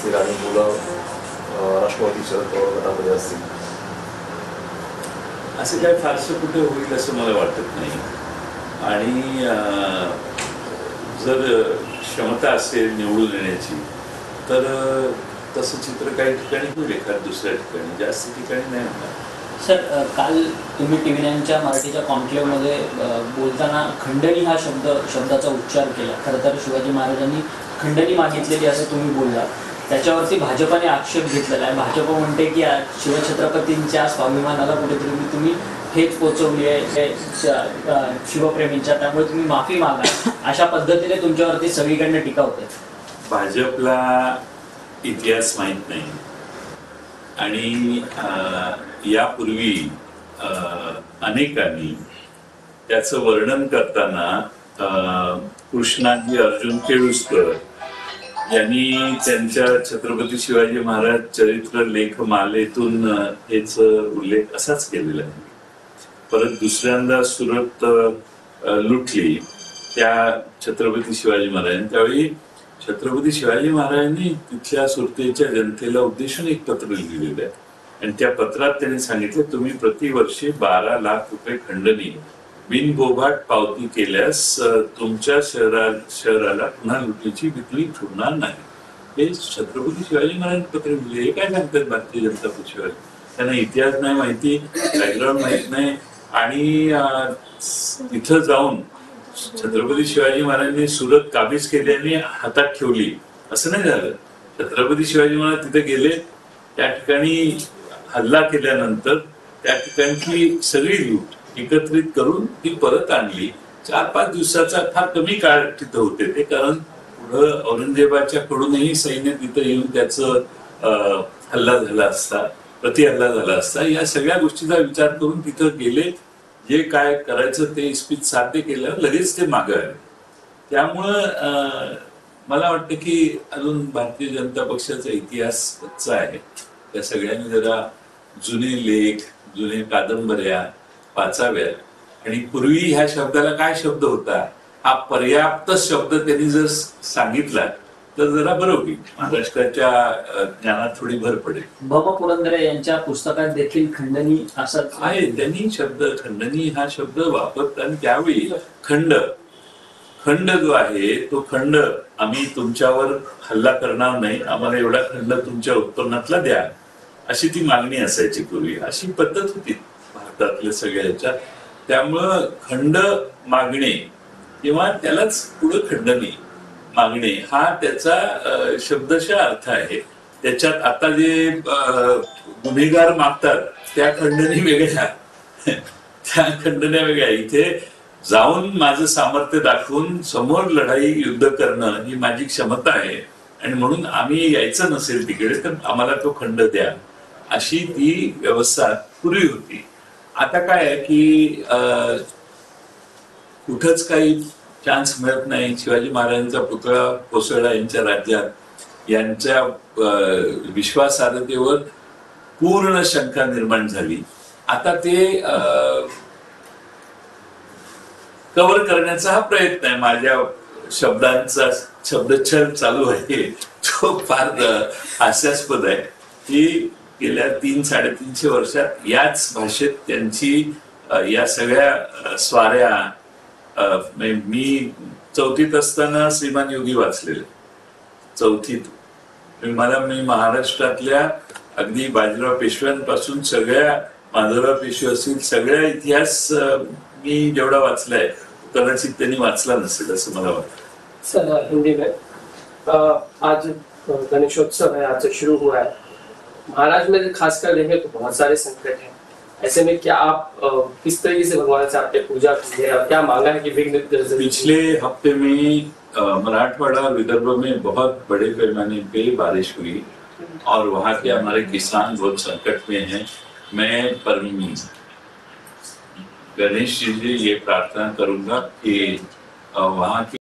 असतील आणि मुलं राष्ट्रवादी शरद पवार गटामध्ये असतील? असं काय फारसं कुठे होईल असं मला वाटत नाही. आणि जर क्षमता असेल निवडून येण्याची तर तसं चित्र काही ठिकाणी होईल, एखाद दुसऱ्या ठिकाणी, जास्त ठिकाणी नाही होणार. सर, काल तुम्ही TV9च्या मराठीच्या कॉन्क्लेव्हमध्ये बोलताना खंडणी हा शब्दाचा उच्चार केला. खरं तर शिवाजी महाराजांनी खंडणी मागितलेली असं तुम्ही बोलला. त्याच्यावरती भाजपाने आक्षेप घेतलेला आहे. भाजप म्हणते की शिवछत्रपतींच्या स्वाभिमानाला कुठेतरी तुम्ही ठेच पोचवली आहे शिवप्रेमींच्या, त्यामुळे तुम्ही माफी मागा, अशा पद्धतीने तुमच्यावरती सगळीकडनं टीका होते. भाजपला इतिहास माहीत नाही आणि यापूर्वी अनेकांनी त्याचं वर्णन करताना कृष्णाजी अर्जुन केळुसकर यांनी त्यांच्या छत्रपती शिवाजी महाराज चरित्र लेखमालेतून हेच उल्लेख असाच केलेला आहे. परत दुसऱ्यांदा सुरत लुटली त्या छत्रपती शिवाजी महाराजांनी, त्यावेळी छत्रपती शिवाजी महाराजांनी तिथल्या सुरतेच्या जनतेला उद्देशून एक पत्र लिहिलेलं आहे आणि त्या पत्रात त्यांनी सांगितलं, तुम्ही प्रतिवर्षी 12 लाख रुपये खंडणी बिनबोभाट पावती केल्यास तुमच्या शहराला पुन्हा लुटीची भीती ठुरणार नाही. हे छत्रपती शिवाजी महाराजांनी पत्र लिहिले. हे काय सांगतात भारतीय जनता पक्षावर? त्यांना इतिहास नाही माहिती, बॅकग्राऊंड माहित नाही आणि तिथं जाऊन छत्रपती शिवाजी महाराजांनी सुरत काबीज केली आणि हातात ठेवली असं नाही झालं. छत्रपती शिवाजी महाराज तिथे गेले, त्या ठिकाणी हल्ला केल्यानंतर त्या ठिकाणची सगळी लूट एकत्रित करून ती परत आणली. 4-5 दिवसाचा फार कमी काळ तिथं होते ते, कारण पुढं औरंगजेबाच्या कडूनही सैन्य तिथं येऊन त्याचं हल्ला झाला असता, प्रतिहल्ला झाला असता. या सगळ्या गोष्टीचा विचार करून तिथं गेले, जे काय करायचं ते इस्पित साध्य केलं, लगेच ते मागे आले. त्यामुळं मला वाटतं की अजून भारतीय जनता पक्षाचा इतिहास कच्चा आहे. त्या सगळ्यांनी जरा जुने लेख, जुने कादंबऱ्या वाचाव्यात आणि पूर्वी ह्या शब्दाला काय शब्द होता हा पर्याप्त शब्द त्यांनी जर सांगितला तर जरा बरं होईल. महाराष्ट्राच्या ज्ञानात थोडी भर पडेल. ब. पुरंदरे यांच्या पुस्तकात देखील खंडणी असं आहे. त्यांनी शब्द खंडणी हा शब्द वापरतात आणि त्यावेळी खंड जो आहे तो खंड, आम्ही तुमच्यावर हल्ला करणार नाही, आम्हाला एवढा खंड तुमच्या उत्पन्नातला द्या, अशी ती मागणी असायची पूर्वी. अशी पद्धत होती भारतातल्या सगळ्याच्या. त्यामुळं खंड मागणे किंवा त्यालाच पुढे खंडणी मागणे हा त्याचा शब्दशः अर्थ आहे. त्याच्यात आता जे गुन्हेगार मागतात त्या खंडणी वेगळ्या, त्या खंडण्या वेगळ्या. इथे जाऊन माझं सामर्थ्य दाखवून समोर लढाई युद्ध करणं ही माझी क्षमता आहे आणि म्हणून आम्ही यायचं नसेल तिकडे तर आम्हाला तो खंड द्या, अशी ती व्यवस्था पूर्वी होती. आता काय आहे की कुठंच काही चान्स मिळत नाही. शिवाजी महाराजांचा पुतळा कोसळला यांच्या राज्यात, यांच्या विश्वासार्हतेवर पूर्ण शंका निर्माण झाली. आता ते कव्हर करण्याचा हा प्रयत्न आहे. माझ्या शब्दांचा शब्दच्छल चालू आहे तो फार हास्यास्पद आहे की गेल्या 300-350 वर्षात याच भाषेत त्यांची या सगळ्या स्वाऱ्या. मी 4थीत असताना श्रीमान योगी वाचलेले, 4थीत. मी महाराष्ट्रातल्या अगदी बाजीराव पेशव्यांपासून सगळ्या माधवराव पेशवे असतील सगळ्या इतिहास मी जेवढा वाचलाय कदाचित त्यांनी वाचला नसेल असं मला वाटतं. सर, हिंदी में आज गणेशोत्सव है, आज से शुरू हुआ है. महाराज में खासकर देखें तो बहुत सारे संकट हैं. ऐसे में क्या आप किस तरीके से भगवान से आपने पूजा की है और क्या मांगा है कि विघ्न? पिछले हफ्ते में मराठवाड़ा और विदर्भ में बहुत बड़े पैमाने पे बारिश हुई और वहाँ के हमारे किसान बहुत संकट में हैं. मैं गणेश जी से ये प्रार्थना करूंगा कि वहाँ की